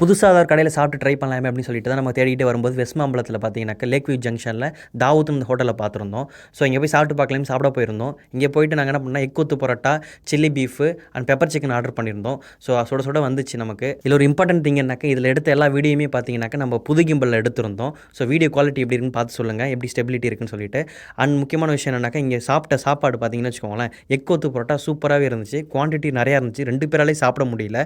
புதுசாக ஒரு கடையில் சாப்பிட்டு ட்ரை பண்ணலாமே அப்படின்னு சொல்லிட்டு தான் நம்ம தேடிட்டு வரும்போது வெஸ்ட் மாம்பலத்தில் பார்த்தீங்கன்னாக்கா லேக் வியூ ஜங்ஷனில் தாவூத்னு ஹோட்டலில் பார்த்துருந்தோம். ஸோ இங்கே போய் சாப்பிட்டு பார்க்கலாம்னு சாப்பிட போயிருந்தோம். இங்கே போயிட்டு நாங்கள் என்ன பண்ணோம், எக் கொத்து parotta, chilli beef and pepper chicken order பண்ணியிருந்தோம். ஸோ சுட சுட வந்துச்சு நமக்கு. இதில் ஒரு இம்பார்ட்டன்ட் திங் என்னக்கா, இதில் எடுத்த எல்லா வீடியோமே பார்த்தீங்கன்னாக்கா நம்ம புது கிம்பலில் எடுத்திருந்தோம். ஸோ வீடியோ குவாலிட்டி எப்படி இருக்குன்னு பார்த்து சொல்லுங்கள், எப்படி ஸ்டெபிலிட்டி இருக்குன்னு சொல்லிட்டு. அண்ட் முக்கியமான விஷயம் என்னன்னாக்கா, இங்கே சாப்பிட்ட சாப்பாடு பார்த்தீங்கன்னு வச்சுக்கோங்களேன், எக் கொத்து பரோட்டா சூப்பராகவே இருந்துச்சு. குவான்டிட்டி நிறையா இருந்துச்சு, 2 பேராலே சாப்பிட முடியல.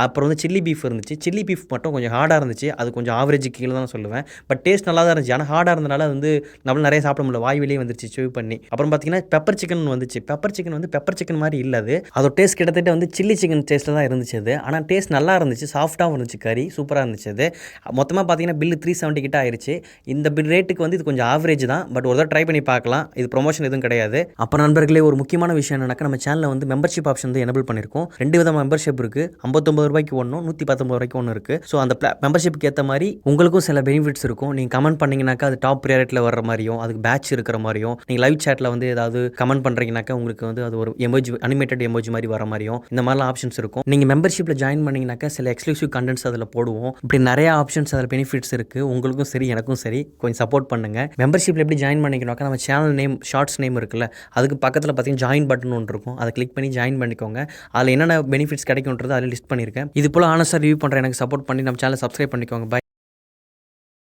அப்புறம் வந்து சில்லி பீஃப் இருந்துச்சு. சில்லி பீஃப் மட்டும் கொஞ்சம் ஹார்டாக இருந்துச்சு. அது கொஞ்சம் ஆவரேஜ் கீழே தான் சொல்லுவேன். பட் டேஸ்ட் நல்லா தான் இருந்துச்சு. ஆனால் ஹார்டாக இருந்தனால அது வந்து நம்மளால நிறைய சாப்பிட முடியல, வாய் வெளியே வந்துருச்சு சேவ் பண்ணி. அப்புறம் பார்த்தீங்கன்னா பெப்பர் சிக்கன் வந்துச்சு. பெப்பர் சிக்கன் வந்து பெப்பர் சிக்கன் மாதிரி இல்லை, அது அதோட டேஸ்ட் கிட்டத்தட்ட வந்து சில்லி சிக்கன் டேஸ்ட்டில் தான் இருந்துச்சு அது. ஆனால் டேஸ்ட் நல்லா இருந்துச்சு, சாஃப்ட்டாகவும் இருந்துச்சு, கறி சூப்பராக இருந்துச்சு. அது மொத்தமாக பார்த்தீங்கன்னா பில்லு 370 கிட்ட ஆயிடுச்சு. இந்த பில் ரேட்டுக்கு வந்து இது கொஞ்சம் ஆவரேஜ் தான். பட் ஒரு தடவை ட்ரை பண்ணி பார்க்கலாம், இது ப்ரொமோஷன் எதுவும் கிடையாது. அப்புறம் நண்பர்களே, ஒரு முக்கியமான விஷயம் என்னன்னாக்கா, நம்ம சேனலில் வந்து மெம்பர்ஷிப் ஆப்ஷன் வந்து எனபிள் பண்ணியிருக்கோம். 2 விதமாக மெம்பர்ஷிப் இருக்குது. 59 ரூபாய்க்கு ஒன்றும் 119 ரூபாய்க்கு ஒன்று இருக்குது. ஸோ அந்த மெம்பர்ஷிப்புக்கு ஏற்ற மாதிரி உங்களுக்கும் சில பெனிஃபிட்ஸ் இருக்கும். நீங்கள் கமெண்ட் பண்ணிங்கனாக்கா அது டாப் ப்ரியாரிட்டியில் வர மாதிரியும், அதுக்கு பேட்ச் இருக்கிற மாதிரியும், நீங்கள் லைவ் சேட்டில் வந்து ஏதாவது கமெண்ட் பண்ணுறீங்கனாக்கா உங்களுக்கு வந்து அது ஒரு எமோஜி, அனிமேட்டட் எமோஜி மாதிரி வர மாதிரியும், இந்த மாதிரிலாம் ஆப்ஷன்ஸ் இருக்கும். நீங்கள் மெம்பர்ஷிப்பில் ஜாயின் பண்ணிங்கனாக்கா சில எக்ஸ்க்ளூசிவ் கண்டென்ட்ஸ் அதில் போடுவோம். இப்படி நிறைய ஆப்ஷன்ஸ் அதில் பெனிஃபிட்ஸ் இருக்குது. உங்களுக்கும் சரி எனக்கும் சரி, கொஞ்சம் சப்போர்ட் பண்ணுங்கள். மெம்பர்ஷிப்பில் எப்படி ஜாயின் பண்ணிக்கணும்னாக்கா, நம்ம சேனல் நேம், ஷார்ட்ஸ் நேம் இருக்குல்ல, அதுக்கு பக்கத்தில் பார்த்தீங்கன்னா ஜாயின் பட்டன் ஒன்று இருக்கும். அதை கிளிக் பண்ணி ஜாயின் பண்ணிக்கோங்க. அதில் என்னென்ன பெனிஃபிட்ஸ் கிடைக்கும்ன்றது அதில் லிஸ்ட் பண்ணியிருக்கேன். இது போல் ஆனஸ்டாக ரிவ்யூ பண்ணுற எனக்கு சப்போர்ட் பண்ணி நம்ம சேனலை சப்ஸ்கிரைப் பண்ணிக்கோங்க. பை.